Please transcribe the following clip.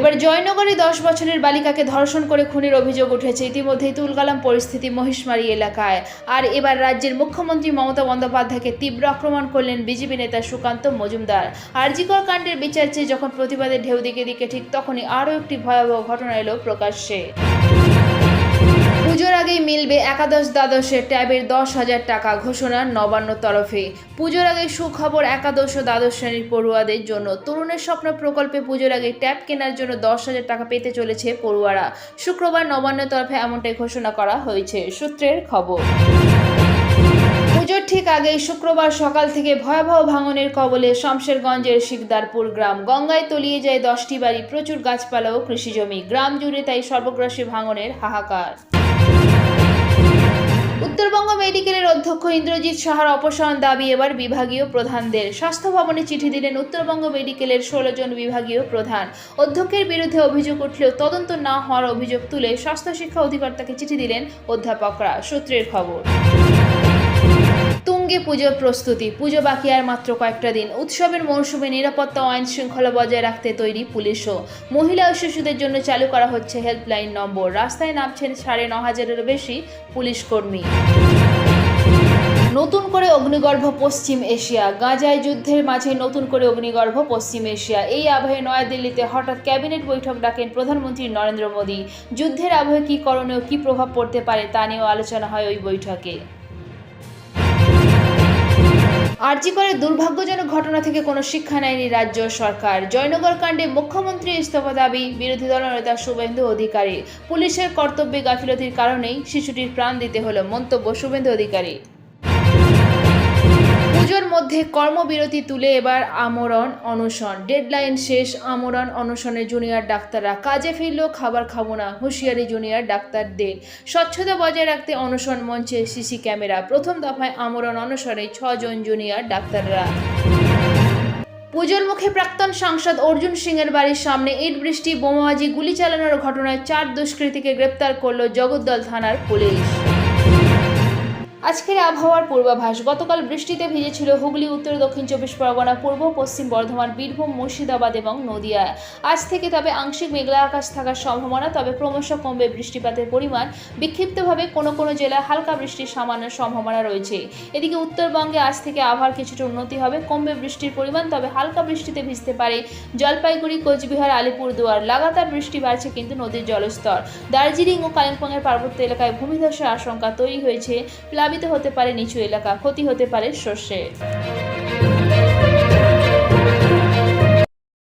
এবার জয়নগরে 10 বছরের বালিকাকে ধর্ষণ করে খুনের অভিযোগ উঠেছে। ইতিমধ্যেই তুলকালাম পরিস্থিতি মহিষমারী এলাকায়। আর এবার রাজ্যের মুখ্যমন্ত্রী মমতা বন্দ্যোপাধ্যায়কে তীব্র আক্রমণ করলেন বিজেপি নেতা সুকান্ত মজুমদার। আরজিকর কাণ্ডের বিচার চেয়ে যখন প্রতিবাদের ঢেউ দিকে দিকে ঠিক তখনই আরও একটি ভয়াবহ ঘটনা এলো প্রকাশ্যে। পুজোর আগেই মিলবে একাদশ দ্বাদশের ট্যাবের 10,000 টাকা ঘোষণা নবান্ন তরফে। পুজোর আগে সুখবর একাদশ ও দ্বাদশ শ্রেণীর পড়ুয়াদের জন্য। তরুণের স্বপ্ন প্রকল্পে পুজোর আগে ট্যাব কেনার জন্য 10,000 টাকা পেতে চলেছে পড়ুয়ারা। শুক্রবার নবান্ন তরফে এমনটাই ঘোষণা করা হয়েছে, সূত্রের খবর। পুজোর ঠিক আগেই শুক্রবার সকাল থেকে ভয়াবহ ভাঙনের কবলে শমশেরগঞ্জের শিকদারপুর গ্রাম। গঙ্গায় তলিয়ে যায় 10টি বাড়ি, প্রচুর গাছপালা ও কৃষিজমি। গ্রাম জুড়ে তাই সর্বগ্রাসী ভাঙনের হাহাকার। উত্তরবঙ্গ মেডিকেলের অধ্যক্ষ ইন্দ্রজিৎ সাহার অপসারণ দাবি এবার বিভাগীয় প্রধানদের। স্বাস্থ্য ভবনে চিঠি দিলেন উত্তরবঙ্গ মেডিকেলের 16 জন বিভাগীয় প্রধান। অধ্যক্ষের বিরুদ্ধে অভিযোগ উঠলেও তদন্ত না হওয়ার অভিযোগ তুলে স্বাস্থ্য শিক্ষা অধিকর্তাকে চিঠি দিলেন অধ্যাপকরা, সূত্রের খবর। তুঙ্গে পুজোর প্রস্তুতি। পুজো বাকি আর মাত্র কয়েকটা দিন। উৎসবের মৌসুমে নিরাপত্তা ও আইন শৃঙ্খলা বজায় রাখতে তৈরি পুলিশও। মহিলা ও শিশুদের জন্য চালু করা হচ্ছে হেল্পলাইন নম্বর। রাস্তায় নামছেন 9,500-এরও বেশি পুলিশ কর্মী। নতুন করে অগ্নিগর্ভ পশ্চিম এশিয়া। গাজায় যুদ্ধের মাঝে নতুন করে অগ্নিগর্ভ পশ্চিম এশিয়া। এই আবহে নয়াদিল্লিতে হঠাৎ ক্যাবিনেট বৈঠক ডাকেন প্রধানমন্ত্রী নরেন্দ্র মোদী। যুদ্ধের আবহে কী করণীয়, কী প্রভাব পড়তে পারে তা নিয়েও আলোচনা হয় ওই বৈঠকে। আরজিকরের দুর্ভাগ্যজনক ঘটনা থেকে কোনো শিক্ষা নেয়নি রাজ্য সরকার। জয়নগর কাণ্ডে মুখ্যমন্ত্রী ইস্তফা দাবি বিরোধী দলনেতা শুভেন্দু অধিকারী। পুলিশের কর্তব্যে গাফিলতির কারণেই শিশুটির প্রাণ দিতে হলো, মন্তব্য শুভেন্দু অধিকারী। পুজোর মধ্যে কর্মবিরতি তুলে এবার আমরণ অনশন। ডেডলাইন শেষ আমরণ অনশনের জুনিয়র ডাক্তাররা। কাজে ফিরলেও খাবার খাবো না, হুঁশিয়ারি জুনিয়র ডাক্তারদের। স্বচ্ছতা বজায় রাখতে অনশন মঞ্চে সিসি ক্যামেরা। প্রথম দফায় আমরণ অনশনে 6 জন জুনিয়র ডাক্তাররা। পুজোর মুখে প্রাক্তন সাংসদ অর্জুন সিংয়ের বাড়ির সামনে ইট বৃষ্টি, বোমাবাজি, গুলি চালানোর ঘটনায় 4 দুষ্কৃতীকে গ্রেপ্তার করল জগদ্দল থানার পুলিশ। আজকের আবহাওয়ার পূর্বাভাস। গতকাল বৃষ্টিতে ভিজেছিল হুগলি, উত্তর দক্ষিণ 24 পরগনা, পূর্ব পশ্চিম বর্ধমান, বীরভূম, মুর্শিদাবাদ এবং নদিয়া। আজ থেকে তবে আংশিক মেঘলা আকাশ থাকার সম্ভাবনা, তবে ক্রমশ কমবে বৃষ্টিপাতের পরিমাণ। বিক্ষিপ্তভাবে কোনো কোনো জেলায় হালকা বৃষ্টির সামান্য সম্ভাবনা রয়েছে। এদিকে উত্তরবঙ্গে আজ থেকে আবহাওয়ার কিছুটা উন্নতি হবে, কমবে বৃষ্টির পরিমাণ, তবে হালকা বৃষ্টিতে ভিজতে পারে জলপাইগুড়ি, কোচবিহার, আলিপুরদুয়ার। লাগাতার বৃষ্টি বাড়ছে কিন্তু নদীর জলস্তর। দার্জিলিং ও কালিম্পংয়ের পার্বত্য এলাকায় ভূমিধসের আশঙ্কা তৈরি হয়েছে। প্লাবিত হতে পারে নিচু এলাকা, ক্ষতি হতে পারে শস্যে।